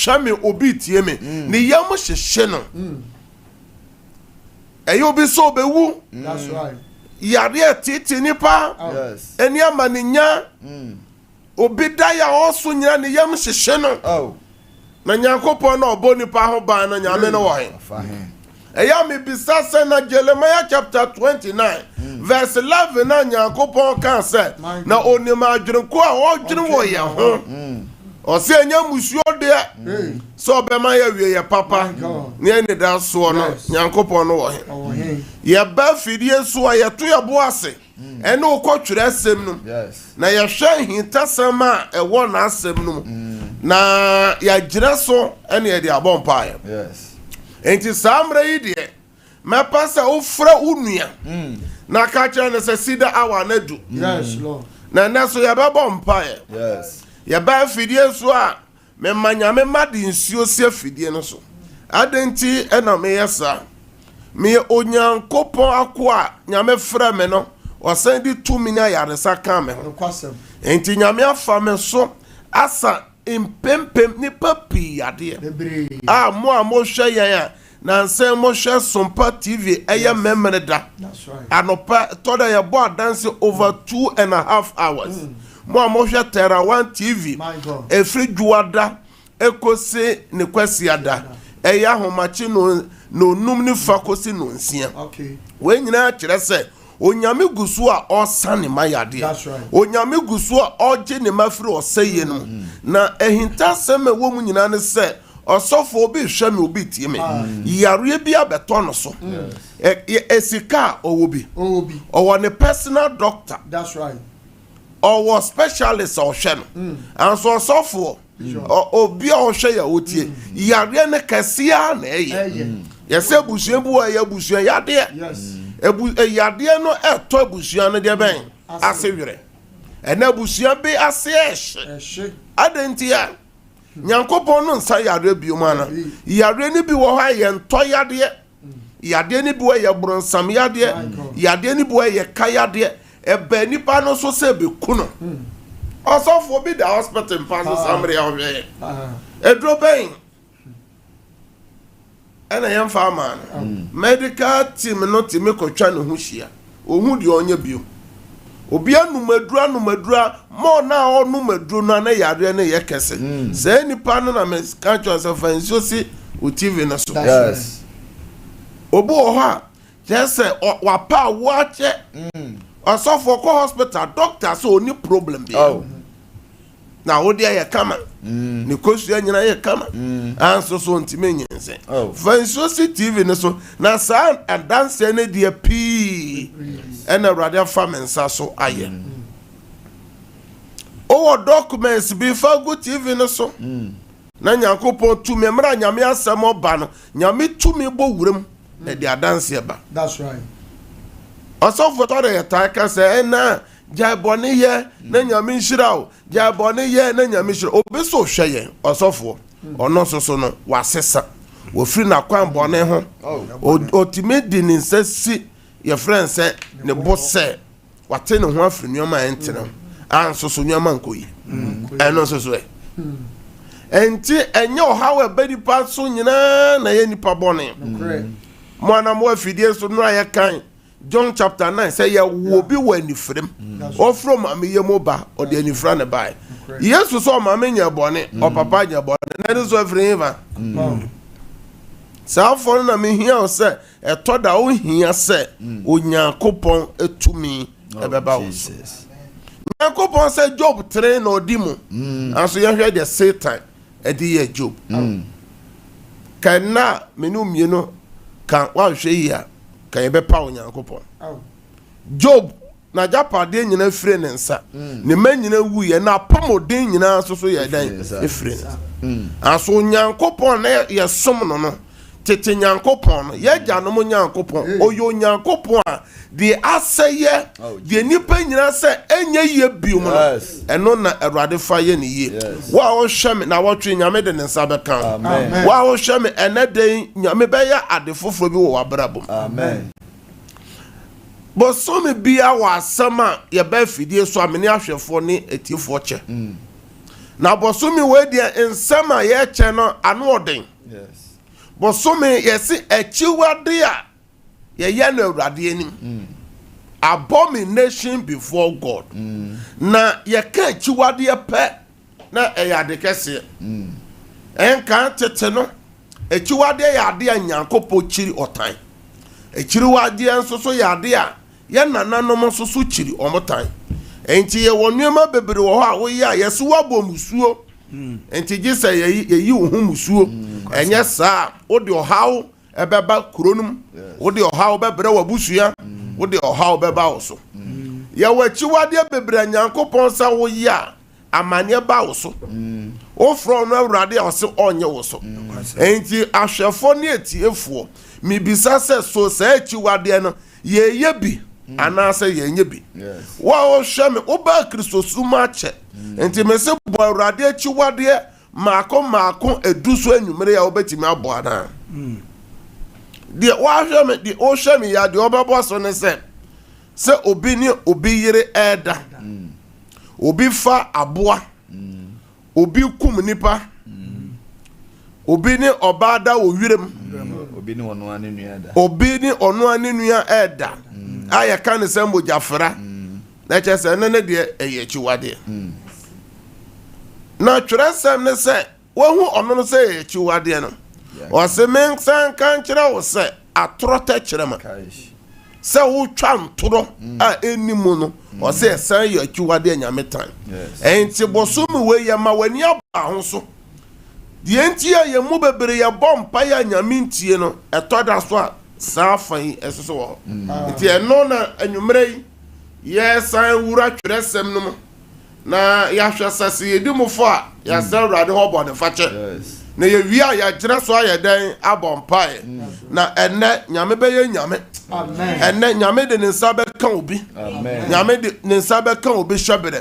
shame obi tie me ne yam hyehye no eyo bi so bewu That's right. yare titi nipa Yes. eni amaninya obi da ya oso nyina ne yam hyehye no Oh. na Nyankopon na obo nipa ho ban na nyame no wo he eya me bisa se na Jeremiah chapter 29 verse 11 na Nyankopon kan se na onima adwenko a odwene wo ye ho o se enya musuo de so obema ya wie ye papa ne ne da so no Nyankopon no wo he ye ba fidie so ye to ye bo ase ene okotwere asem no na ye hwe hintasem a ewo na asem no na ya gira so ene ye de abompa Yes. enti samra yi de me pasa ofra unua na ka kire ne se sida awa na du Yes, Lord. na naso ya ba bompa Yes. ya ba fidie so a me manya me made nsuo se fidie no so adenti ena me yesa me onyankopon akoa nyame fra me no osan di 2 million yaresa kan me ho Kwasem. enti nyame afa me so asa impempem ni papi ade Debre. mo hwe yan na nse mo hwe SOMPA TV eye memre da That's right. anopa toda ya bo dance over 2.5 hours mo hwe Terra 1 TV My God. efri juada ekose ne kwasi ada eye ahomachi no num ni fakosi no nsia Okay. we nyina kire se onyame gusu a osane mayade That's right. onyame gusu a oje ne mafiri oseye no na ehinta seme wo mu nyina ne se osofo obi hwe me obi tie me yare bi abeto no so esika owobi Obi. owo ne personal doctor That's right. owo specialist o hwe no anso osofo obi o hwe ya otie yare ne kasia na eye yese busua bu ya busua yade Yes. yade no eto busua no de ben ase were ena busua bi ase ehye adentia Nyankopon no nsa yare bi o mana yare ni bi wo ha ye nto yade ni bi wo ye bronsam yade ni bi wo ye kayade ebe nipa no so se be kuno osofo bi da hospital pass samre ya we edro ben ena yam farmer medical team no timi kotwa ne ho hia ohu de onye bio obi anumadura mo na onumaduro no na yare na ye kese se nipa no na me ka cho se fanso si o TV na so Yes. obo ho a just wa pa wa che osofo ko hospital doctor so oni problem bi na wo dia ye kama ni kosu anyina ye kama anso so ntime nyense fanso si TV ne so na sa and dance ne dia pi ena radio famensa so aye o documents bi fa go TV ne so na Nyankopon tu me mra nyame asem oba no nyame tu me bo wuram na dia dance ye ba. That's right. Osofo to de ta ka se na jabone ye na nyame nhira o jabone ye na nyame nhira obi so hwe ye osofo ono so no wasesa wo firi na kwan bone ho otime di ni nsasi ye friend se ne bose wate ne ho afiri nyoma entene anso so nyoma nkoyi eno so enti enye ohawe bedi paso nyina na ye nipa bone mwana mo afidie so no aye kan John chapter 9 say ya wo bi wani frem o from ameye moba o de ani fra ne bai Jesus so ma me nya bone o papa nya bone na ne so frem sa for na me hia o se e to da o hia se Onyankopon etumi e beba wo Onyankopon se Job 3 na odimu anso ye hwe de Satan e di ye Job kana menu mieno kan wa hwe ya kan ye be pa Onyankopon Job na japade nyina fire ne nsa ne manyina wu ye na pomoden nyina so ye dan efire aso Onyankopon na ye som no tete Nyankopon no ye gya no Nyankopon oyo Nyankopon a de aseye de nipa nyina se enye ye biom no eno na Awurade fa ye ne ye wa wo hweme na wo twe nyame de ne nsa be kan wa wo hweme enede nyame be ya ade foforo bi wo wabrabom amen bo so me bia wa asama ye ba fidie so amene ahwefo ne etifo che na bosome we dia nsema ye che no ano odin Yes. bosome yesi echiwade a ye ye na awurade anim abomination before God na ye ka echiwade pe na eyade kese enka tete no echiwade yade a nyankopo chiri otan echiwade enso so yade a ye nananom so so chiri omotan enti ye wonuema bebere wo ha wo ya yeso wabo musuo enti gisa ye wo hu musuo enye saa wo de ohaw ebeba kuronum wo de ohaw bebere wabusua wo de ohaw beba wo so ye wachiwade bebere nyankopon sa wo ya amane ba wo so o fro no awurade a se onye wo so enti ahwefo ne etiefo mibisa se so sa achiwade no ye bi anase yenye bi wa o hweme oba Kristo suma che enti mese bo awurade achiwade maako eduso anwumere ya obetimi abo ana de wa hweme de o hweme ya de obebo so ne se obi ni obi yire eda obi fa aboa obi kum nipa obi ni obada owirem Obi ni ono ane nua da. obi ni ono ane nua eda aya kan se mbojafra na che se ne de eye chiwade na twerɛsɛm ne sɛ wohu ɔno no sɛ eye chiwade no o se men san kan kyerɛ wo sɛ atoro ta kyerɛ ma sɛ wo twa ntoro a enimu no o se san ye chiwade nyametan enti bosom we ye ma wani aba ho so die enti ye mu bebere ye bompa ya nyamintie no etoda so a safan esoso wo enti eno na anwumere ye san wura twerɛsɛm no na ya hwasase yedimufo a ya san awurade ho bɔ ne fache na ye wia ya gyina so aye dan abɔmpae na enne nyame bɛyɛ nyame amen enne nyame de ne nsa bɛka obi amen nyame de ne nsa bɛka obi hwebere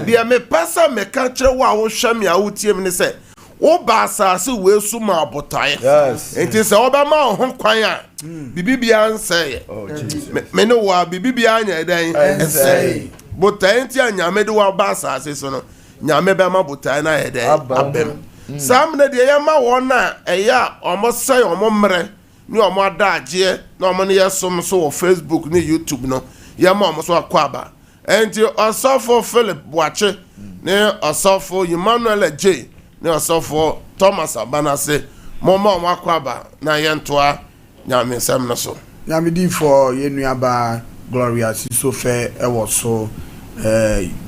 de me pasa me ka kyerɛ wo a wo hwɛ me a wo tie me ne sɛ wo ba asase we su ma abotae enti sɛ wo bɛma wo ho kwan a bibibia nsɛe me ne wo bibibia anya dan nsɛe botae enti anyame de wo ba asase so no nyame bɛma botae na yɛ dan abem sam ne de yɛma wo na ɛya ɔmo sɛe ɔmo mmere ne ɔmo adagye na ɔmo ne yɛsom so wɔ Facebook ne YouTube no yɛma ɔmo so akɔaba enti ɔsɔfo Philip Boache ne ɔsɔfo Emmanuel J ne ɔsɔfo Thomas Abanase mɔmɔ ɔmo akɔaba na yɛntoa nyame nsɛm no so nyame di for yenuaba Gloria Sisofe ɛwɔ so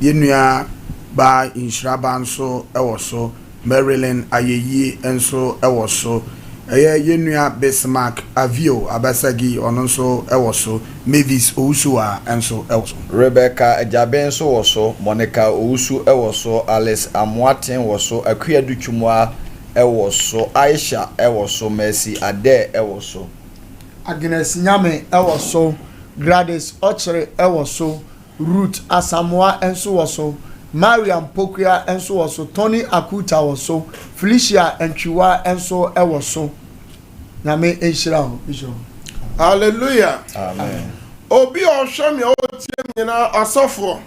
yenua ba inhraba nso ɛwɔ so Marilyn Ayeyi enso ɛwɔ so yenua Bismarck Avio Abasagi ɔno nso ɛwɔ so Mavis Owusua enso ɛwɔ so Rebecca Ajabe nso wɔ so Monica Owusu ɛwɔ so Alice Amuaten wɔ so Akua Dutwumwa ɛwɔ so Aisha ɛwɔ so Mercy Ade ɛwɔ so Agnes Nyame ɛwɔ so Gladys Ochere ɛwɔ so Ruth Asamoah enso wɔ so Mariam Pokuya enso wɔ so Tony Akuta wɔ so Felicia Entwiwa enso ɛwɔ so Nyame enhyira ho bishop hallelujah amen obi ohwɛ me o tie me na asɔfo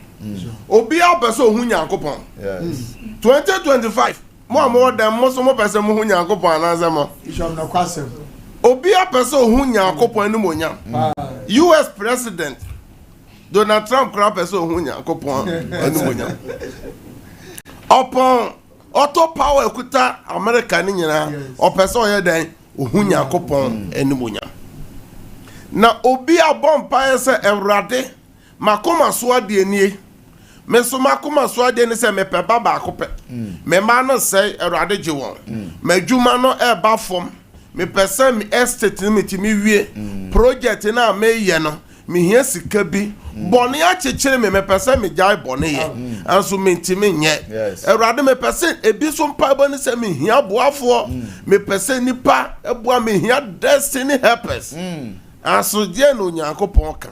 obi abɛsɛ ohu nyankopɔn yes 2025 mo dem mo so mo pɛsɛ mo hu nyankopɔn ananzɛ mo bishop na kwasem obi apɛsɛ ohu nyankopɔn ni mo nya US president Donald Trump kra pɛsɛ ohu nyankopɔn ani mo nya upon auto power ekuta America ni nyina opɛsɛ oyɛ dan ohu nyankopɔn ani mo nya na obi abɔmpa sɛ Awurade makoma so ade nie me so makoma so ade ne sɛ mepɛ baba akopɛ me ma no sɛ Awurade gye wɔn madwuma no ɛba fom me pɛsɛ me estate ni metimi wie project na me yɛ no me hia sika bi bɔne akyekyere me pɛsɛ me gyae bɔne yɛ anso me ntimi nyɛ Awurade me pɛsɛ ebi so mpa bɔ ne sɛ me hia boafoɔ me pɛsɛ nipa ɛboa me hia destiny helpers anso die no Onyankopɔn ka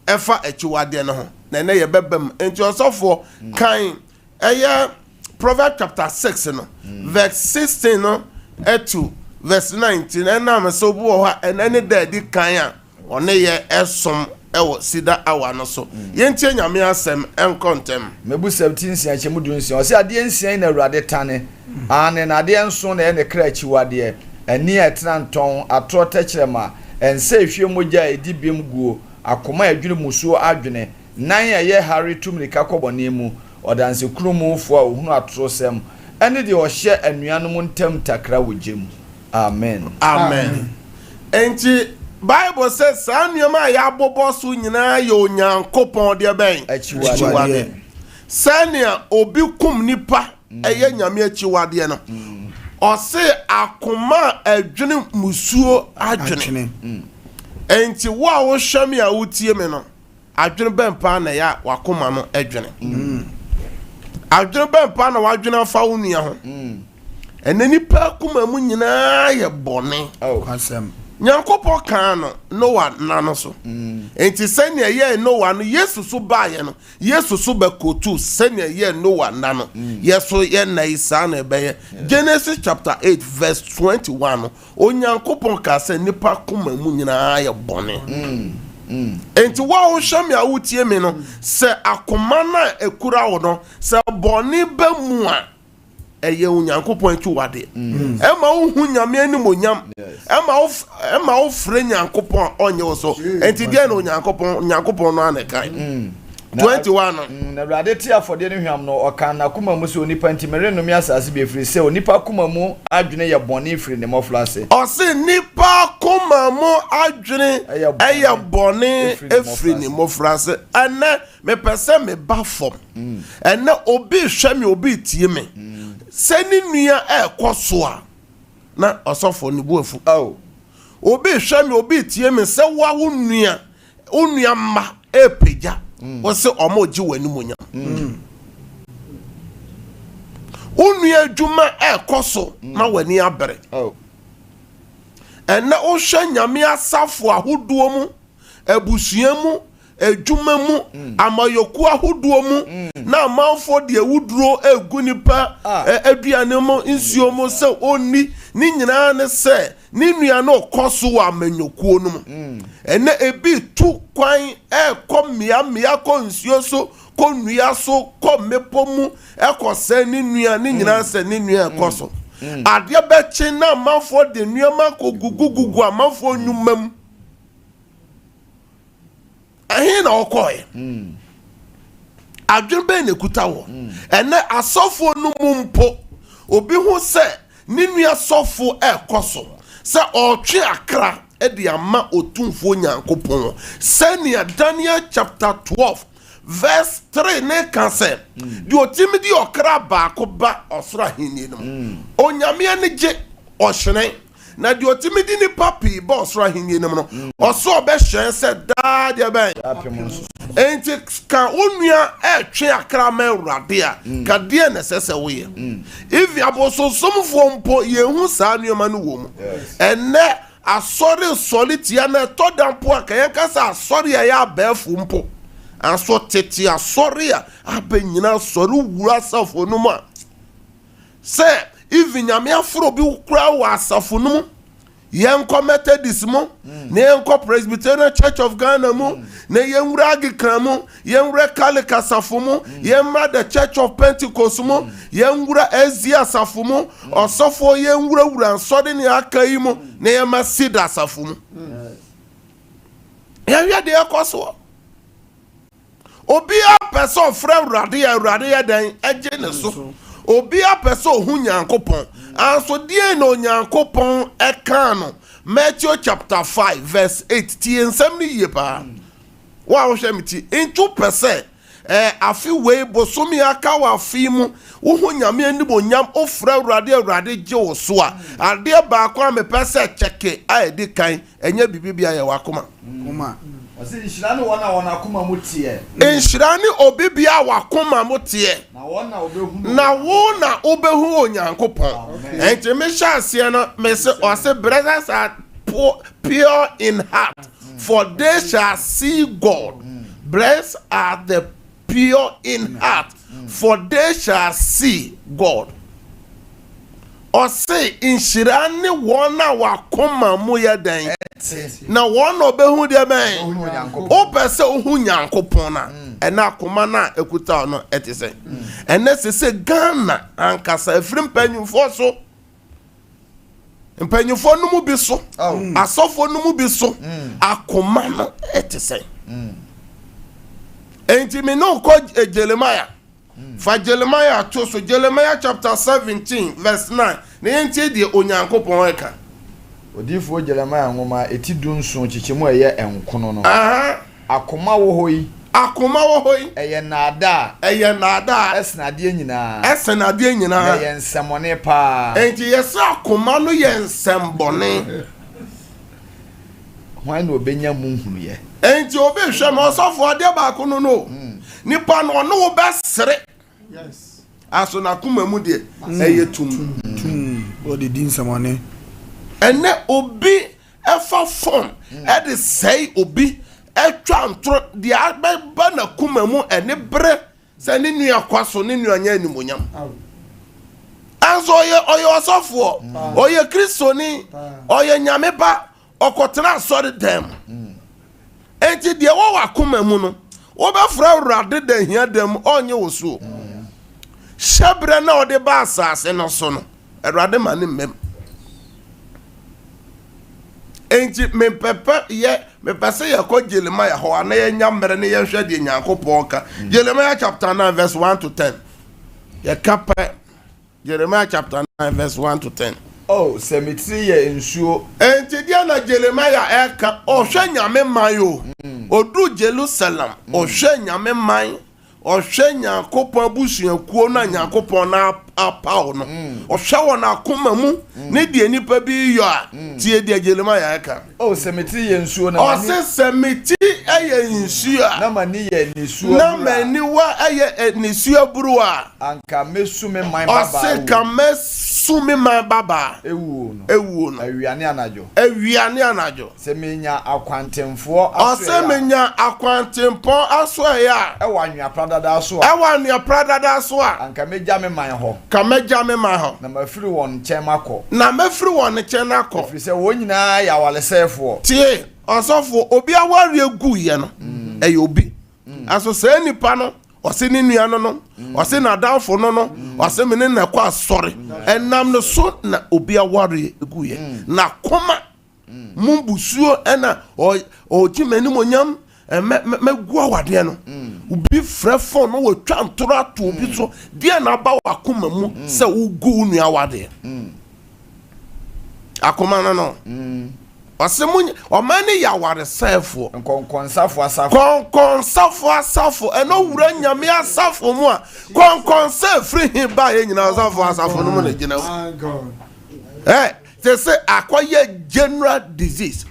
ɛfa akyiwade no ho na ne yɛ bɛbam enti ɔsɔfoɔ kan ɛyɛ Proverbs chapter 6 no verse 16 no to verse 19 ɛna me so bo ha ɛna ne da di kan a ɔne yɛ ɛsom ewo sida awa no so yentie nyame asem enkontem mebu 17 sia chemu du nsia o se ade nsia na awurade tane ane na ade nso na ene kra chiwade ani etna nton atro tekyerema ense ehwe mogya edi biem guo akoma adwene musuo adwene nan ye hari tumrika kobone mu odanse krumufo a ohunu atro sem ene de ohye anuanom ntam takra wogem amen amen enti Bible says sanyoma ya bobosu nyina ye onyankopon de ben achiwade sania obi kum nipa eye nyame achiwade no o se akoma adwene musuo adwene enti wo a wo hwame a wotie me no adwene bempa na ya wakoma no adwene adwene bempa na wadwene afa wo nua ho ene nipa kuma mu nyina ye bone Asem. Nyankopon kan no Noah nano so enti senia ye Noah no Yesu so baaye no Yesu so bekotu senia ye Noah nano yeso ye na isa na ebe Genesis chapter 8 verse 21 no Onyankopon ka se nipa kuma mu nyina ye bone enti wa wo hwame a wotie me no se akoma na ekura wo no se bone ba mu a eye Onyankopon twiwade ema wo hu nyame anim onyam ema wo frɛ Nyankopon onye wo so enti dia na Onyankopon no anekai 21 na awurade ti afode ne hwam no okan na kuma mu se onipa ntimere no mi asase be firi se onipa kuma mu adwene ye bone firi ne moflase o se nipa kuma mu adwene eye bone efiri ne moflase ene me pese me ba fom ene obi hwɛ me obi tie me seni nua ekoso a na osofo ni buafu obi hwɛ me obi tie me se wa wo nua ma epeja wo se omo gi wani munya onua adwuma ekoso na wani abere ena o hwɛ nyame asafo ahodoɔ mu abusua mu adwuma mu amayoku ahodoɔ mu na amanfo de awuduro egu nipa aduane mu nsuo mu sɛ onni ni nyina ne sɛ ni nua no koso wa amanyokuo no mu ene ebi tu kwan mia ko nsuo so ko nua so ko mepo mu sɛ ni nua ni nyina sɛ ni nua koso ade bechi na amanfo de nua ko gugugugu amanfo nyumam ahin na okoye adwene be ne kuta wo ene asofo no mumpo obi hu se ni nua sofo ekoso se otwe akra e de ama otumfo Nyankopon senia Daniel chapter 12 verse 3 ne kan se di otimi di okra ba ko ba osoro ahenni no onyame ne je ohwene na di otimi di ni papi ba osoro ahenni no no oso obehwen se da de ben enti ka onua etwe akra ma urade a ka de na sese wo ye if aboso somfo mpo ye hu sa nuoma no wo mu enne asori solitia na todampo aka yen kasa asori ya abefu mpo anso tete asori a abenyina asori wura safo no ma se if nyame afro bi kura wa asafo no mu yenko Methodist mu na yenko Presbyterian Church of Ghana mu na yenwura Anglican mu yenwura Catholic asafo mu yenwura the Church of Pentecost mu yenwura Ezia asafo mu osofo yenwura wura nsode ne akai mu na yema CEDAR asafo mu ya de ekoso obi a person fra urade ya dan eje ne so obi a person hu Nyankopon anso die no Nyankopon eka no Matthew chapter 5 verse 8 tie nsem ni ye pa wa wo hwe miti into percent afi we bosomi aka wa afi mu wo hu nyame ani bonyam ofra urade je wo so a ade ba akwa me pese cheke a edi kan enya bibibia ye wakoma ose nshira ne wona wona akoma mu tie nshira ne obibia wakoma mu tie na wona obehu Onyankopon enti me hyaase no me se ose brothers are pure in heart for they shall see God. Blessed are the pure in heart for they shall see God. ɔse nhyira ne wɔn a wakoma mu yɛ den na wɔn na ɔbɛhu deɛ bɛn wopɛ sɛ wohu nyankopɔn na ɛna akoma na ekuta no ɛte sɛ ɛnɛ sɛ Ghana ankasa efiri mpanyinfoɔ so mpanyinfoɔ no mu bi so asɔfoɔ no mu bi so akoma no ɛte sɛ enti me no kɔ Jeremiah fa Jeremiah to so Jeremiah chapter 17 verse 9 ne yɛntie deɛ onyankopɔn ɛka odifo Jeremiah ngoma eti dunso chichemu ɛyɛ enkono no akoma wo hoyi ɛyɛ naada ɛsenadeɛ nyinaa ɛyɛ nsɛmɔne paa enti yɛsɛ akoma no yɛ nsɛmbɔne hwan na obenya mu hunu yɛ enti obehwɛ no ɔsɔfo adeɛ baako no nipa no ɔno wo bɛsere aso na akoma mu deɛ ɛyɛ tum ɔde di nsɛmɔne ɛnɛ obi ɛfa fon ɛde sɛe obi ɛtwa ntoro deɛ abɛba na kuma mu ɛne bere sɛ ne nua kwa so ne nua nya animonyam anso ɔyɛ ɔsɔfoɔ ɔyɛ kristoni ɔyɛ nyame ba ɔkɔtena asɔre dɛm enti deɛ wɔwɔ akoma mu no wɔbɛfrɛ Awurade da hia dɛm ɔnyɛ wɔ so hyɛbrɛ na ɔde ba asase no so no Awurade ma ne mmɛm enti mepɛpɛ sɛ yɛkɔ Jeremiah hɔ ana yɛnya mmerɛ ne yɛhwɛ deɛ Nyankopɔn ka Jeremiah chapter 9 verse 1 to 10 yɛka pɛ Jeremiah chapter 9 verse 1 to 10 semitri yɛ nsuo enti deɛ na Jeremiah ɛka ɔhwɛ nyame man yo odu Jerusalem ɔhwɛ nyame man ɔhwɛ Nyankopɔn abusuakuo na Nyankopɔn na apaw no ɔhwɛ wɔn akoma mu ne deɛ nipa bi yɔ a tie deɛ Jeremiah ɛka semitri yɛ nsuo na ɔse semiti ɛyɛ nsuo na mani yɛ nisuo na maniwa ɛyɛ nisuo buru a anka mesu me man baba ɔse ka mesu me man baba ewu no awiane anajo se menya akwantemfoɔ ɔse menya akwantempɔn aso ɛyɛ ɛwɔ anwea pradada so a anka megya me man hɔ na mafiri wɔn nkyɛn makɔ ɛfiri sɛ wɔn nyinaa yɛ awalesɛefoɔ tie ɔsɔfo obi awari egu yɛ no ɛyɛ obi aso sɛ nipa no ɔse ne nua no ɔse n'adamfo no ɔse me ne na kɔ asɔre ɛnam no so na obi awari egu yɛ na koma mu busuo ɛna ɔgye m'anim onyam mɛgu awadeɛ no obi frɛ fon no wɔtwa ntoro ato obi so deɛ na aba wakoma mu sɛ wogu nua awadeɛ akoma no ɔse mu ɔma ne yɛ awaresɛefoɔ nkɔnkɔnsafo asafo ɛno wura nyame asafo mu a kɔnkɔnsa firi he ba yɛ nyina asafo no mu na gyina mu te sɛ akɔyɛ general disease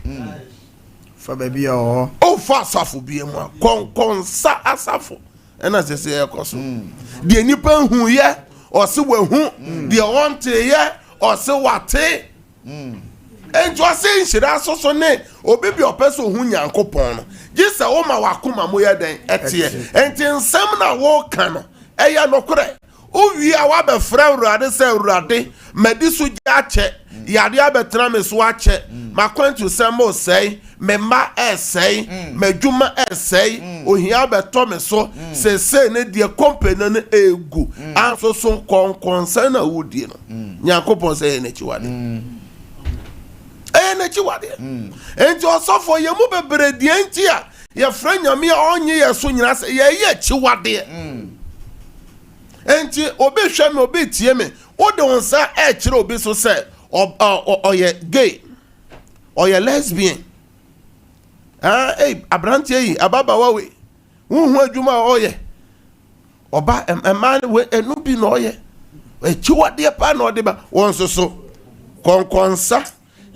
fa baby o fa asafo bi mu a kɔnkɔnsa asafo ɛna sɛ ɛkɔ so deɛ nipa hu yɛ ɔse wahu deɛ ɔnte yɛ ɔse wate enti ɔse nhyira soso ne obi bi ɔpɛ sɛ ohu Nyankopɔn no gye sɛ woma wakoma mo yɛ den ɛteɛ enti nsɛm na wɔka no ɛyɛ nokorɛ owie a wabɛfrɛ Awurade sɛ Awurade madi so gya akyɛ yade abɛtena me so akyɛ makwantu sɛ mo sɛe me ma ɛsɛe madwuma ɛsɛe ohia bɛtɔ me so sɛsɛ ne deɛ kɔmpani no egu anso so kɔnkɔnsa na wodie no Nyankopɔn sɛ yɛ n'akyiwade enti ɔsɔfo yɛ mu bebree deɛ nti a yɛfrɛ nyame a ɔnye yɛ so nyina sɛ yɛyɛ akyiwadeɛ enti obi hwɛ me obi tie me wode wo nsa ɛkyerɛ obi so sɛ ɔyɛ gay ɔyɛ lesbian abranteɛ yi ababawa we wohu adwuma a ɔyɛ ɔba ɛma we ɛno bi na ɔyɛ akyiwadeɛ paa na ɔde ba wɔn nso so kɔnkɔnsa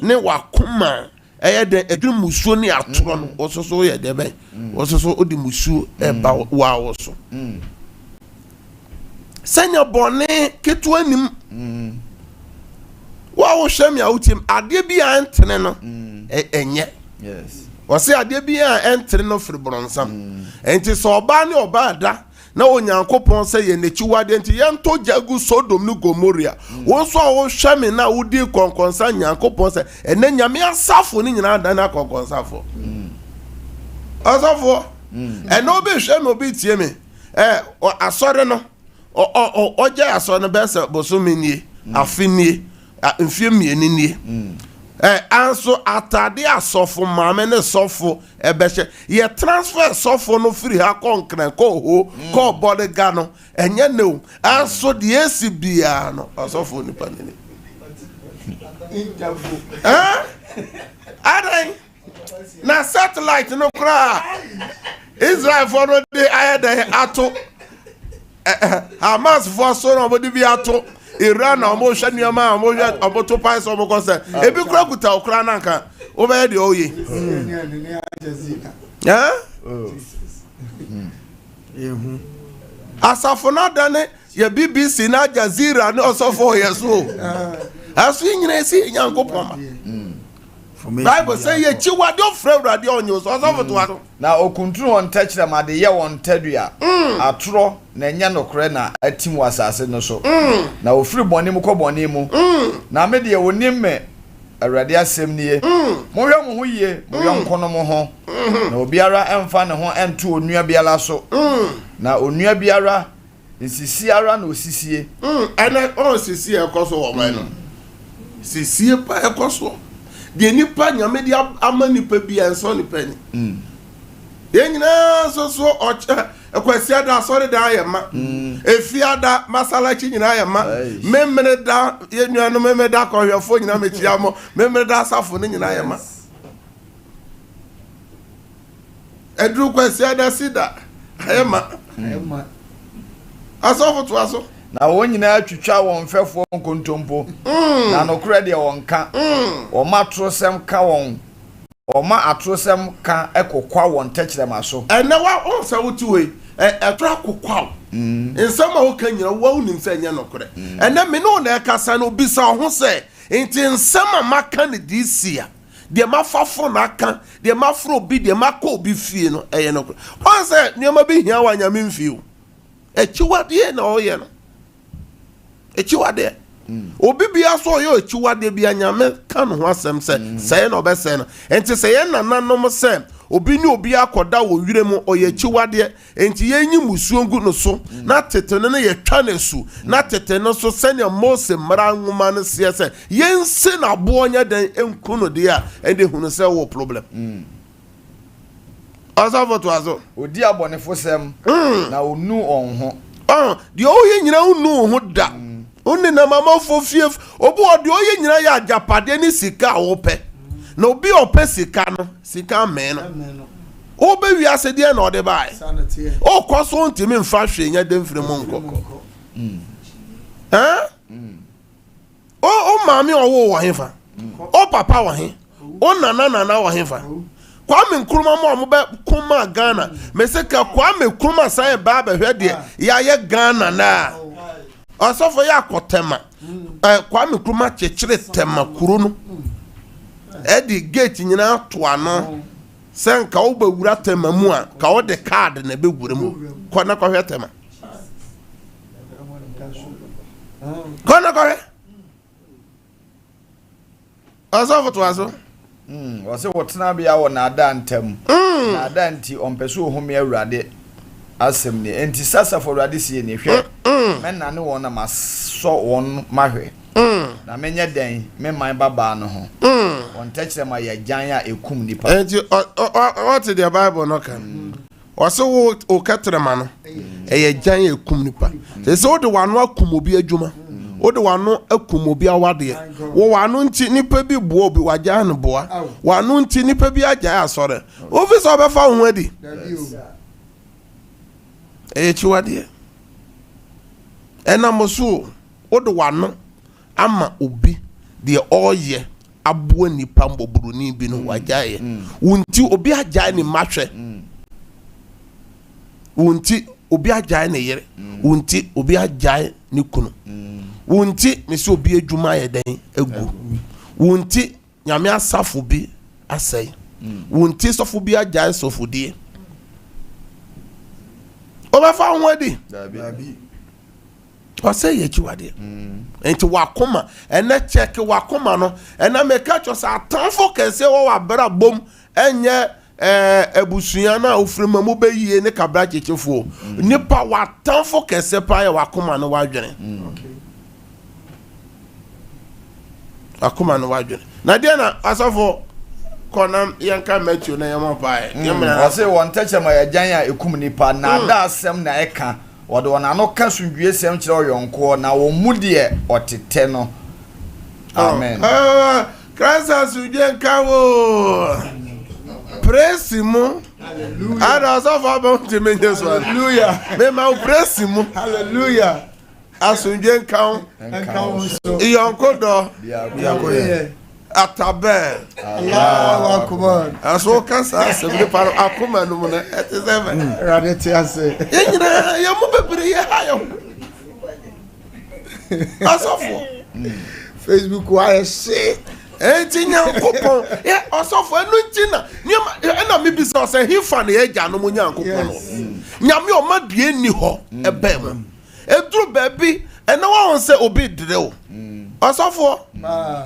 ne wakoma ɛyɛ dɛ adwuma musuo ne atoro no wɔso so yɛ dɛ bɛn wɔso so odi musuo ɛba wa wɔ so sɛnya bɔne ketewa nim wa wo hwɛ me a wotim adeɛ bi a ɛntene no ɛnyɛ wɔse adeɛ bi a ɛntene no firi borɔnsam enti sɛ ɔbaa ne ɔbaa da na onyankopɔn sɛ yɛ n'akyiwade nti yɛnto gyagu Sodom ne Gomorrah wɔn so a wɔhwɛ me na wodi kɔnkɔnsa nyankopɔn sɛ ɛnɛ nyame asafo ne nyinaa dan na kɔnkɔnsafo asafo ɛnɛ obi hwɛ me obi tie me asɔre no ɔgye asɔre no bɛsɛ bosome nie afe nie mfie mmienu nie anso atade asɔfo maame ne sɔfo ɛbɛhyɛ yɛ transfer sɔfo no firi ha kɔ nkran kɔ ho kɔ bɔdega no ɛnyɛ ne o anso deɛ esi bia no asɔfo nipa ne adan na satellite no kra Israel for no de ayɛ ato Hamas for so no body bi ato Iran na omo hwɛ nneɛma a omo hwɛ oboto pai so omo kɔ sɛ ebi kura kuta okura nanka obɛyɛ de oye asafo na dane ye BBC na Jazeera ne osofo yɛ so aso nyina esi nyankopɔn Bible say ye chiwade ofra urade onyo so osofo to ato na okunturu on tachira ma de ye won tadua atoro na nya nokre na atim wasase no so na ofiri bone mu kobone mu na me de ye wonim me urade asem nie mo hwe mo ho yie mo hwe nkono mo ho na obiara emfa ne ho ento onua biara so na onua biara nsisi ara na osisie ene on sisie ekoso wo man no sisie pa ekoso de nipa nyame de ama nipa bia enso nipa ni yenyina so ekwasia da sorry da ayema efia da masalachi nyina ayema memene da yenua no memene da kohwefo nyina mechia mo memene da safo ne nyina ayema edru kwasia da CEDAR ayema asofo to aso na won nyina atwitwa won fefo nkontompo na nokura de won ka o matrosem ka won o ma atrosem ka ekokwa won techrema so ene wa on sa wotuwe etra kokwa nsema wo ka nyina wa unim se nya nokure ene me no na ekasa no bisa ho se enti nsema maka ne disia de mafafo na aka de mafro bi de maka obi fie no eye nokure on se nioma bi hia wa nyame mfie echiwade na oye no echiwade obi bia so yo echiwade bia nyame kan ho asem se na obese no enti se ye nananom se obi ni obi akoda wo wire mu oye echiwade enti yenyi musuo ngu no so na tete no ye twa na su na tete no so se ne Mose mara nwuma no se yense na bo nya den enku no de a ende hunu se wo problem asafo to aso odi abonefo sem na onu on ho de oye nyina onu ho da oni na mama fofie obu ode oye nyina ya ajapade ni sika ope na obi ope sika no sika me no obe wi asede na ode bai o kwaso ntimi mfa hwe nya demfire mo nkoko o mami owo wo hefa o papa wo he o nana wo hefa Kwame Nkrumah mo be kuma Ghana meseka Kwame Nkrumah sai ba be hwede ya ye Ghana na osofo ya akotema Kwame Nkrumah chechire tema kuro no edi gate nyina to ano senka wo ba wura tema mu a ka wo de card na be wura mu kona kwa hwetema kona kwa osofo to aso wase wotena bia wo na adantam na adanti ompeso ohome awurade asem ne enti sasa for awurade sie ne hwe menna ne won na maso won mahwe na menye den me man baba no ho won techre ma ya jan ya ekum nipa enti what the Bible no kan wase wo katrema no ya jan ya ekum nipa se wo de wano akum obi adwuma wo de wano akum obi awade wo wano nti nipa bi bo obi waja no boa wano nti nipa bi aja asore office obefa ho adi chiwade enamoso wo de wano ama obi de oye abo nipa mboburuni bi no waja ye wonti obi aja ni mahwe wonti obi aja ni yere wonti obi aja ni kunu wonti mesi obi adwuma ye den egu wonti nyame asafo bi asai wonti sofo bi aja sofo die obefa nwadi dabi ɔsɛ yɛ akyiwadeɛ nti wakoma ɛnɛ kyɛke wakoma no ɛna meka kyɛ sɛ atamfo kɛseɛ wɔ wabra bom ɛnyɛ abusua no a ofiri ma mu bɛyie ne kabra kyekyefoɔ nipa watamfo kɛseɛ paa yɛ wakoma no wadwene wakoma no wadwene na deɛ na asɔfo kɔnam yɛnka Matthew na yɛma paa ɔse wɔn tɛkyɛma yɛgyan a ɛkum nipa na ada asɛm na ɛka wɔde wɔn ano ka sundue sɛm kyerɛ ɔyɔnkoɔ na wɔn mu deɛ ɔtetɛ no amen Christ asundue nka wo praise mu ada asɔfo abɛn ti menye so hallelujah me ma praise mu hallelujah asundue nka wo iyɔnko dɔ atabɛ Allahu akbar aso kasa asɛm de paro akoma no mu na ɛte sɛ rade te ase yɛnyina yɛ mu bebre yɛ ha yɛ asɔfo Facebook wa yɛ enti nyankopɔn yɛ ɔsɔfo ɛno nti na ɛna mebisa ɔsɛ hefa na yɛagya no mu nyankopɔn no nyame ɔma due nni hɔ ɛbɛn mu ɛduru baabi ɛna wɔn sɛ obi dere wo ɔsɔfo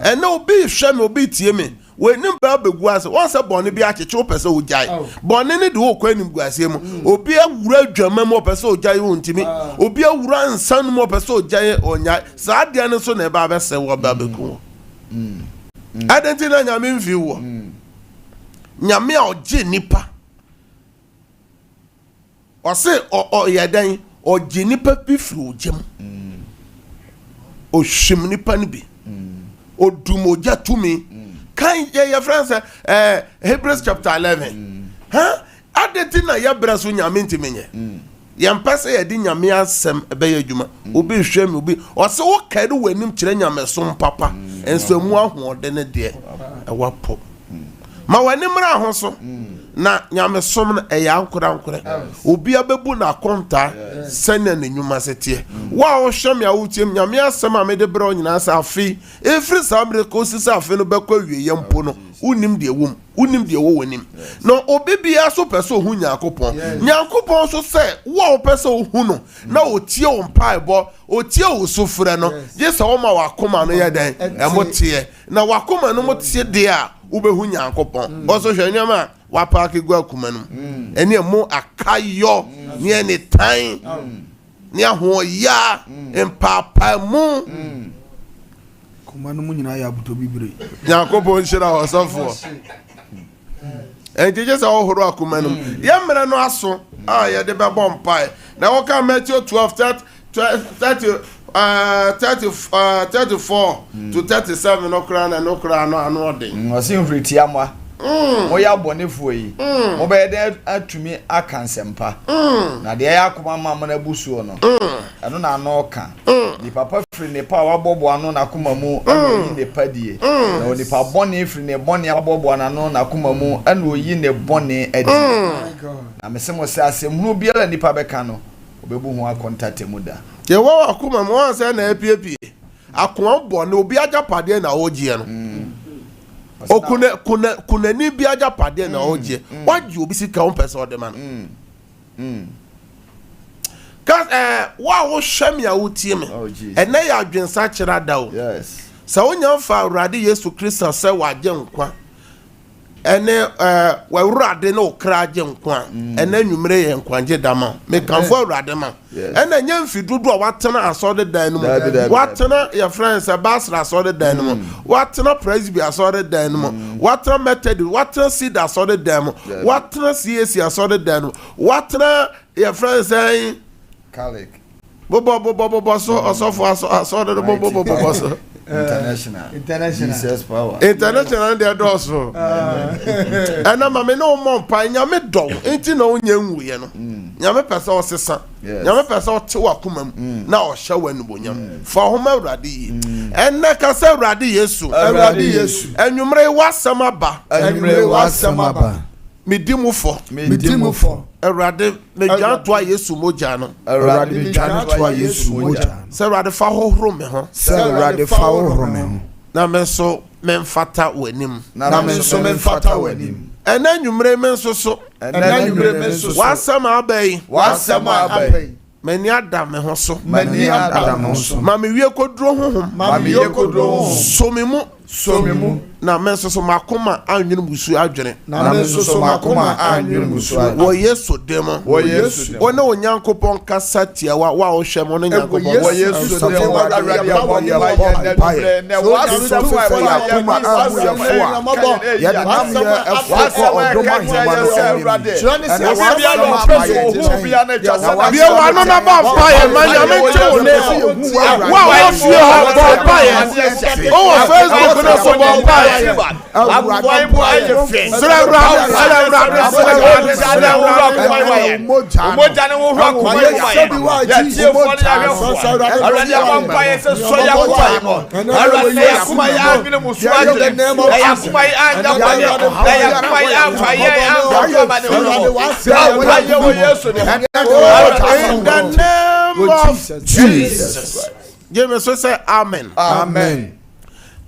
ɛna obi hwɛ me obi tie me w'anim baa bɛgu ase wɔn sɛ bɔne bi akyekye wopɛ sɛ wogyae bɔne ne de wɔkɔ anim gu aseɛ mu obi awura adwama mu ɔpɛ sɛ wogyae wɔntimi obi awura nsa no mu ɔpɛ sɛ wogyae ɔnyae saa adeɛ no so na ɛbaa bɛsɛ wɔ baa bɛgu wɔ adɛnti na nyame mfi wɔ nyame a ɔgye nipa ɔse ɔyɛ dɛn ɔgye nipa bi firi ogya mu ɔhwim nipa no bi ɔdum ogya tumi kan yɛ frɛ sɛ Hebrews chapter 11 adɛnti na yɛbrɛ so nyame ntimi nyɛ yɛmpɛ sɛ yɛde nyame asɛm ɛbɛyɛ adwuma obi hwɛ me obi ɔsɛ wokae no w'anim kyerɛ nyamesom papa ɛnso mu ahoɔden ne deɛ ɛwɔ po ma w'ani mmra ho so na nyamesom no ɛyɛ ankorankorɛ obi abɛbu n'akontaa sɛnea ne nnwuma sɛ teɛ wo a wohwɛ me a wotiam nyame asɛm a mede brɛ wo nyinaa sɛ afei ɛfiri saa mmere kɔsi sɛ afei no bɛkɔ awieyɛ mpo no wonim deɛ wom wonim deɛ wɔ w'anim na obi biara so pɛ sɛ ohu nyankopɔn so sɛ wo a wopɛ sɛ ohu no na otie wo mpaebɔ otie wo sofrɛ no gye sɛ woma w'akoma no yɛ dɛn ɛmo teɛ na w'akoma no mo teɛ deɛ a wobɛhu nyankopɔn ɔso hwɛ nneɛma a wapaake gu akoma no mu ɛne mu akayɔ ne ɛne tan ne ahoɔya mpaapaemu kuma no mu nyinaa yɛ abotɔ bibire nyankopɔn nhyira ɔsɔfoɔ ɛnti gye sɛ wohoro akoma no mu yɛmmerɛ no aso a yɛde bɛbɔ mpae na wɔka Matthew 12:34 to 37 no koraa na no koraa no ano ɔden ɔse nhwiritia moa moyɛ abɔnefoɔ yi mobɛyɛ dɛ atumi aka nsɛmpa na deɛ ɛyɛ akoma ma mo no abusuo no ɛno na ano ɔka nipa pa firi nipa a wabɔboa no n'akoma mu ɛna oyi nipa die na onipa bɔne firi ne bɔne abɔboa n'ano n'akoma mu ɛna oyi ne bɔne adi na mesɛ mo sɛ asɛmhunu biara nipa bɛka no obɛbu ho akɔntate mu da yɛwɔ akoma mu wɔn sɛ na apiepie akoma bɔne obi agyapadeɛ na ɔgyeɛ no kunani bi agyapadeɛ na ɔgyeɛ wagye obi sika wo mpɛ sɛ ɔde ma no kas wo a wohwɛ me a wotie me ɛnɛ yɛ adwensa kyerɛ da o sɛ wonya mfa Awurade Yesu Kristo sɛ wagye nkwa ɛne w'Awurade ne wo kra agye nkwa ɛnɛ nwumere yɛ nkwagye da ma mekamfo Awurade ma ɛnɛ nyɛ mfi dodo a watena asɔre dan no mu watena yɛfrɛ sɛ Basra asɔre dan no mu watena Presby asɔre dan no mu watena Methodist watena CEDAR asɔre dan mu watena CAC asɔre dan no mu watena yɛfrɛ sɛ Catholic bobo so ɔsɔfo asɔre no bobo so international Jesus power international de dɔso ɛna ma me no mo mpa nyame dɔ enti na onya nwuye no nyame pɛsɛ ɔsesa nyame pɛsɛ ɔte wakoma mu na ɔhyɛ wanubonyam fa homa Awurade yi ɛnɛ ka sɛ Awurade Yesu enwumre wasɛm aba medi mu fɔ Awurade medwan to a Yesu mogya no Awurade medwan to a Yesu mogya sɛ Awurade fa hohoro me ho na me nso memfata w'anim ɛna nwumere me nso so wasɛm abɛyi mani ada me ho so ma me wie koduro honhom so me mu na me nso so makoma anwene musu adwene wo Yesu demo wona onyankopɔn kasa tia wa ohwɛ mo no nyankopɔn wo Yesu demo awurade abɔ ne wasu wa in the name of Jesus. James say amen. Amen.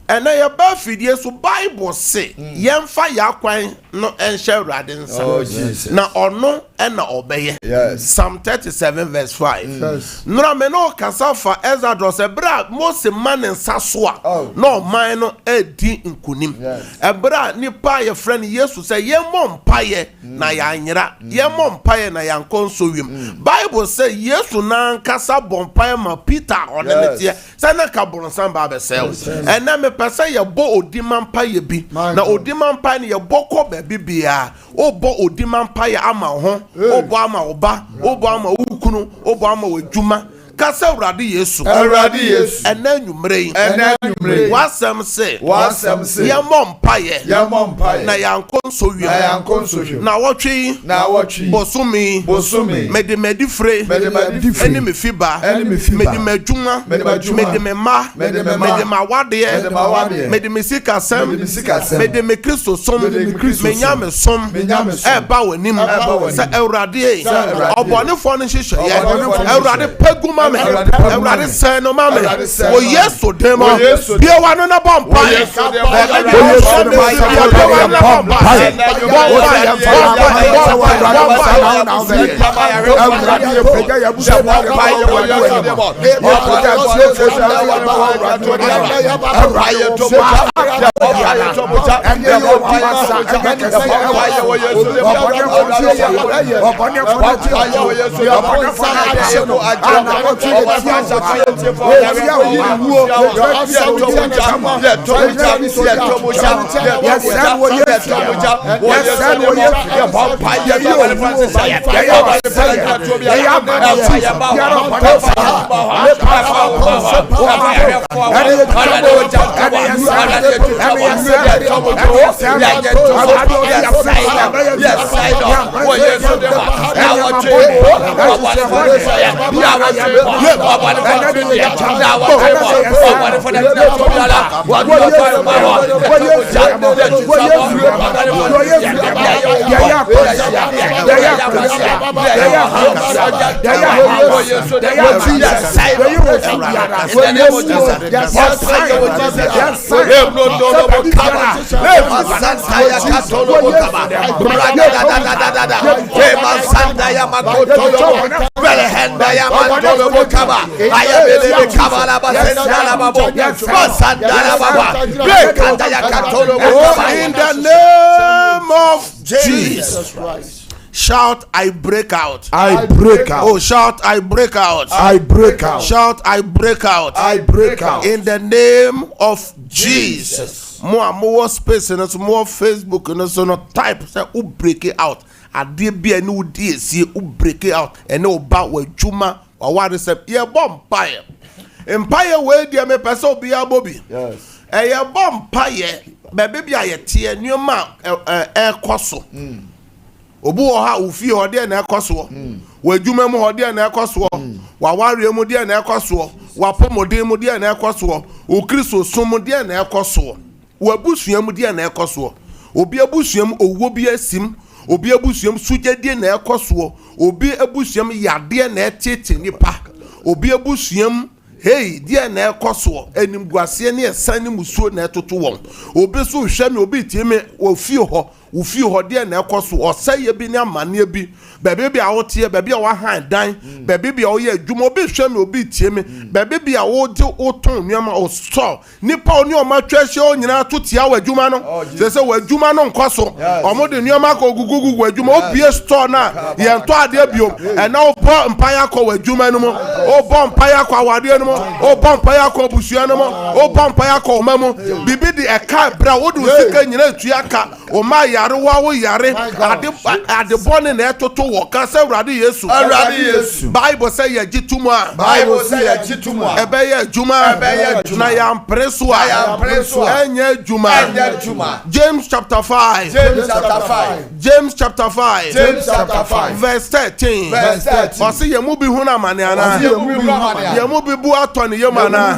And na yaba fidie so Bible say yemfa yakwan no enhye urade nsa na ono na obeye. Psalm 37 verse 5. Nora me no kasa fa Exodus ebra Mose man nsa so a no man no edi nkunim. Ebra nipa ye friend Jesus say yemom paye na yanyera yemom paye na yankonso wiem. Bible say Jesus na kasa bompaye ma Peter onenetie say na kabonsan ba be sel. And na me pese ye bo odiman paye bi na odiman paye ne ye boko ba bibia o bo odiman paye ama ho o bo ama oba o bo ama ukunu o bo ama wadwuma kasa urade Yesu ena nwumre wasem se yemom paye na yankonso wi na wotwe bosumi medi fre eni me fiba medi madwuma medi me ma medi mawade medi me sikasem medi me Kristo som me nyame som ba wanim se urade obonefo no hyehyɛ ye urade paguma everybody say no mama o Yesu demo bia wano na bompa in the name of Jesus Christ. Shout, I break out. I break out. Oh, shout, I break out. I break out. Shout, I break out. I break out. In the name of Jesus. More space and it's more Facebook and so no type say who break it out. I did be a new DC who break it out and no about with Juma or what is it? Yeah, empire. Empire way dear me person be a bobby. Yes. A bomb pie, baby, I tear new mount air cosso. Obu oha ufi hode na ekoso wadwuma mu hode na ekoso wa ware mu de na ekoso wa pomode mu de na ekoso o Kristo som mu de na ekoso wa busua mu de na ekoso obi abusuam owo bi asim obi abusuam sujade na ekoso obi abusuam yade na etete nipa obi abusuam hey dia na ekoso enim guase ne esan ne musuo na etoto won obi so hwɛ me obi tie me ofie ho wo fie ho de na ekoso oseye bi ne amane bi bebe bi a wo tie bebe a wo han dan bebe bi a wo ye adwuma obi hwe me obi tie me bebe bi a wo de wo ton nuama o store nipa oni o ma twehye o nyina to tia wa adwuma no se wa adwuma no nkoso omo de nuama ko gugugu adwuma obi store na ye nto ade biom e na wo bo mpaya ko wa adwuma no mo o bo mpaya ko awade no mo o bo mpaya ko busua no mo o bo mpaya ko mamu bibi di eka bra wo de sika nyina atuaka o ma yare wa wo yare ade bone na etoto wo ka se awrade Yesu Bible say ye gituma ebe ye juma na ya mpreso enye juma James chapter 5 verse 13 Osi ye mu bi huna mane ana ye mu bi bu atoni ye mana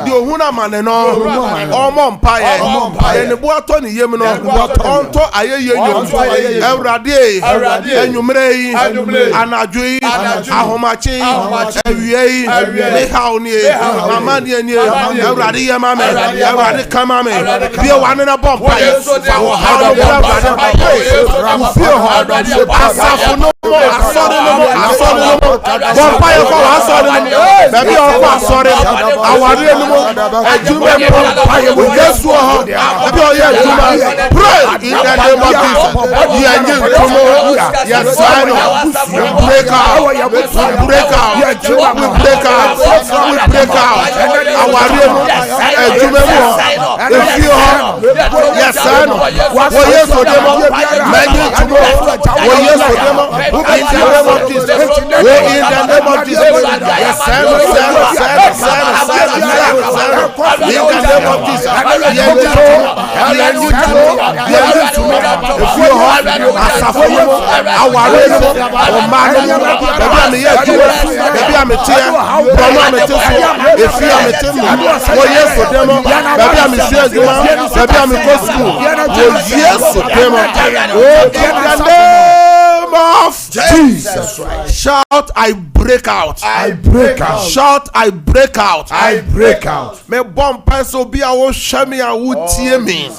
di ohuna mane no omo mpaye ye ne bu atoni ye mu no onto ayeye yo awrade enyumre yi anadwo yi ahomachi awie yi me hauni mama ni awrade ye mama awrade kama me bia wane na bompa fa wo ha no asafo no asore no bompa ye ko asore no baby o ko asore awade no adwuma bompa ye wo Yesu ho baby o ye adwuma pray in the name of Jesus ye nyi komo ya sano break out awade no adwuma mo efi ho ya sano wo Yesu demo menyi tumo wo Yesu demo in the name of Jesus yes sano Jesus Christ. Shout, I break out. I break out. Shout, I break out. I break out. Me bon peso bi a wo hwame a wo tie me.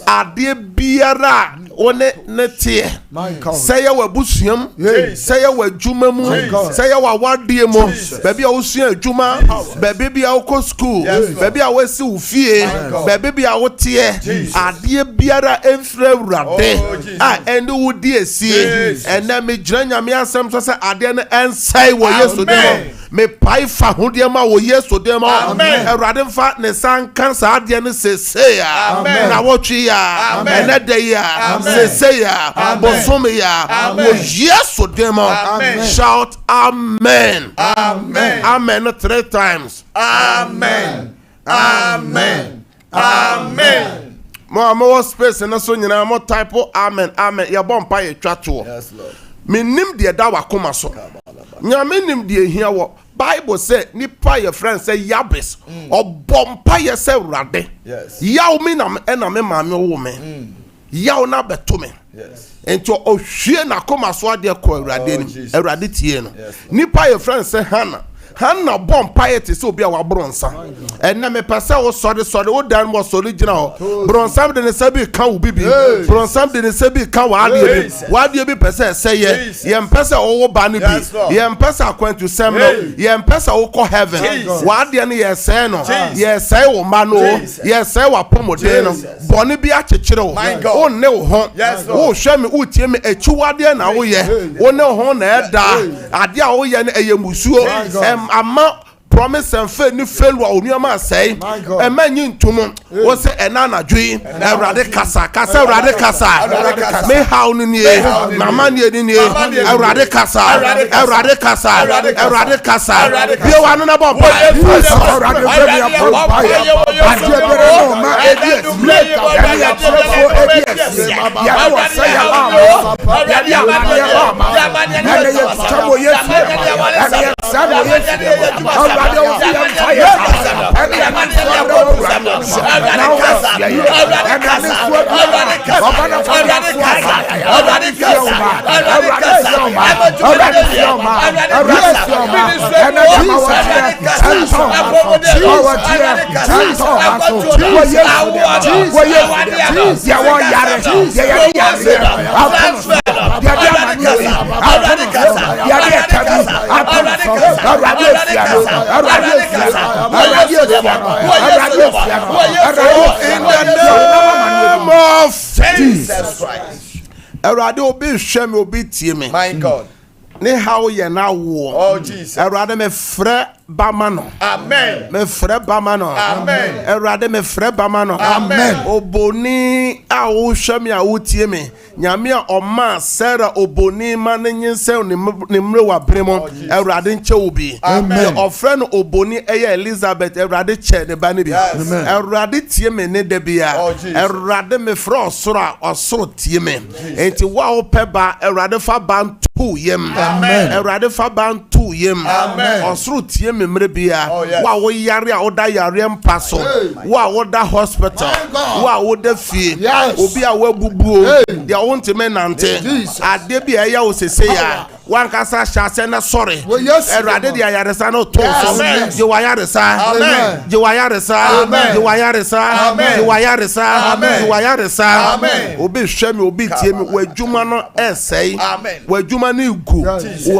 Ade biara one netie. Say ya wabusuam, say ya wadwuma mu, say ya wawade mu. Baby a wo sua adwuma, baby bi a wo ko school, baby a wo si wo fie, baby bi a wo tie. Ade biara enfra wurade. Ah ende wo di esie. Ena me gyina nyame asem so say ade no ensai wo Yesu dem. Me pai fa hodie ma wo Yesu dem. Awurade mfa ne san kansa ade no sese ya. Na wo twi ya. Ena de ya. Sese ya. Bosome ya. Wo Yesu dem. Shout amen. Amen. Amen 3 times. Amen. Amen. Amen. Mo space na so nyina mo type amen amen ya bompa ye twato. Yes Lord. Me nim de da wakoma so. Nyame nim de hia wo. Bible say nipa your friend say Yabes obompa ye say Urade. Yes. Yaw me na me maame wo me. Yaw na beto me. Yes. Ento ohwie na koma so ade ko Urade ni. Urade tie no. Nipa your friend say Hannah bomb piety so be our bronsa. And na me pesa wo sorry wo dan wo sorry gina ho. Bronsam de ne sabi kan wo bibi. Bronsam de ne sabi kan wa ade bi. Wa ade bi pesa say ye. Ye mpesa wo ba ne bi. Ye mpesa akwantu sem no. Ye mpesa wo ko heaven. Wa ade ne ye say no. Ye say wo ma no. Ye say wa pomode no. Boni bi akekere wo. O ne wo ho. Wo hwe me wo tie me echi wa ade na wo ye. Wo ne ho na eda. Ade a wo ye ne eyemusuo. Ama promise and fail ni fail wa onioma say e manyi ntumo wo se enana dwi Awurade kasa Awurade kasa me haw ni nie mama ni ni nie Awurade kasa Awurade kasa bi wa no na bomb Awurade be me bomb ade bere no ma edies ya trefo edies ya wa say ya na ye tamo yesu na ye sa Jesus Christ. Erade obi hwɛ me obi tie me. My God. Ne how ye na wo. Oh Jesus. Erade me frɛ bama no. Amen. Me frɛ bama no. Amen. Erade me frɛ bama no. Amen. Oboni a wo hwɛ me a wo tie me. Nyame a ɔma Sarah oboni ma ne nyinsɛw ne mre wa bremo. Erade nkyɛ obi. Amen. Ɔfrɛ no oboni ɛyɛ Elizabeth. Erade kyɛ ne ba ne bi. Erade tie me ne de bia. Erade me frɛ ɔsoro a ɔsoro tie me. Enti wa wo pɛ ba erade fa ba ntu yem. Amen. Erade fa ba ntu yem. Amen. Ɔsoro tie me mre bia. Wa wo yare a oda yare mpa so. Wa wo da hospital. Wa wo da fie. Obi a wa bubuo. Dia wo nteme nante. Ade bia ya wo sese ya. Wan kasa hyase na sorry. Erade dia yare sa no to so. Je wa yare sa. Amen. Je wa yare sa. Amen. Je wa yare sa. Amen. Je wa yare sa. Amen. Je wa yare sa. Amen. Obi hwe me obi tie me wadwuma no esei. Amen. Wadwuma no igu.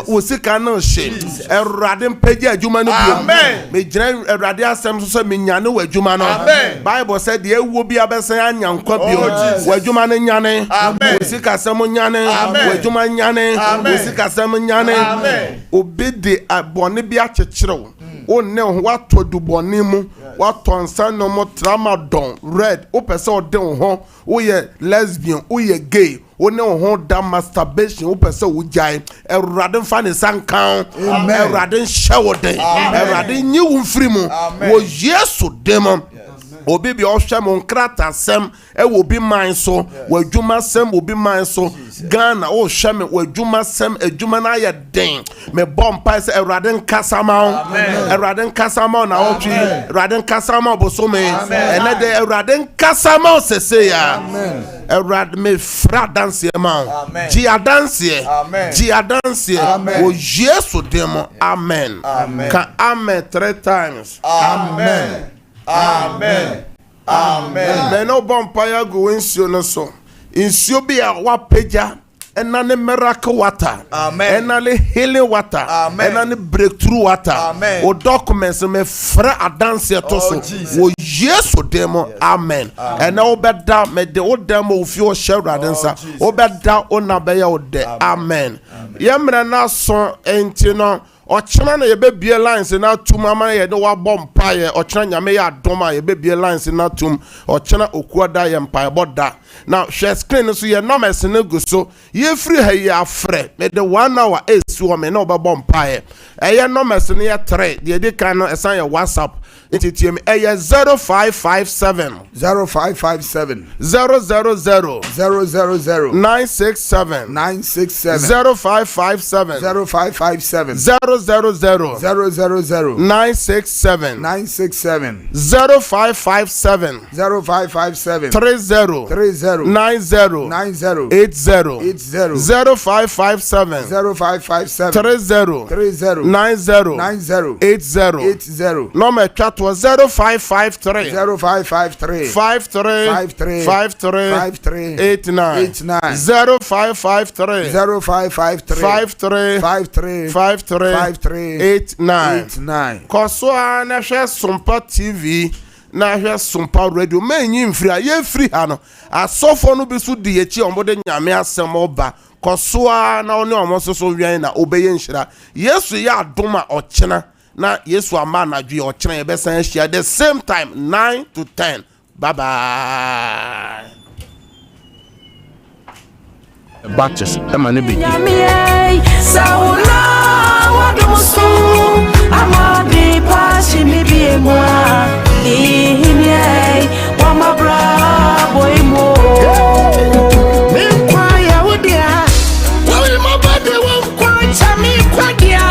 Wo sika no hye. Erade mpagya adwuma no bio. Amen. Me gyina erade asem so me nyane wadwuma no. Amen. Bible said de ewuo bi abesan anyankwa bio. Jesus. Wadwuma no nyane. Amen. Wo sika sem nyane. Amen. Wadwuma nyane. Amen. Wo sika sem nyane. Amen. Obi de abone bi akyekyerɛw. O ne ho wato dubone mu. Wato nsa no mo tramadol red. O pese o de ho. O ye lesbian, o ye gay. O ne ho da masturbation. O pese o jai. Erade fa ne sankan. Erade nhye wo den. Erade nyi wo mfiri mu. Wo Yesu dem. Obi bi ohwe mo nkrata sem e wo bi man so wadwuma sem obi man so Ghana o hwe me wadwuma sem adwuma na ye den me bompa se Erade nkasa ma Erade nkasa ma na otwi Erade nkasa ma boso me ene de Erade nkasa ma sese ya Erade me fra dance ma ji adanse wo Yesu dem amen ka amen 3 times Amen. Amen. Amen. Me no bompire go insio no so. Insio bi a wapeja ena ne miracle water. Amen. Ena le healing water. Amen. Ena ne breakthrough water. Amen. O documents me fra adanse to so. Wo Yesu demo. Amen. Ena obeda me de o demo ofi o share adansa. Obeda o na be ya o de. Amen. Yemre na so enti no Ochina na yebe bie lines na tum ama ye de wa bom paye ochina nyame ya adom a yebe bie lines na tum ochina okuada ye mpaye boda na share screen so ye numbers na go so ye free ha ye afre me de 1 hour esu o me na obebom paye eye numbers na ye 3 de de kan no esan ye WhatsApp ntitiem eye 0557 0557 000 000 967 0557 0557 000 000 967 967 0557 0557 30 30 90 90 80 80 0557 0557 30 30 90 90 80 80 number chat was 0553 0553 53 53 53 53 89 89 0553 0553 53 53 53 53 89 89 Kosoa na hwe SOMPA TV na hwe SOMPA radio menyi mfiri a ye free ha no asofo no bi so di echi omode nyame asem oba Kosoa na oni omososo wian na obeye nhira Yesu ya adom a ochena na Yesu ama na dwe ochena ye besan hia the same time 9 to 10 bye bye batches ema ne bi Saula wadusu amadi pashi mibi mwa ihimye wamabra boimo mi kwa ya udia wali mabade wa kwa chami kwa dia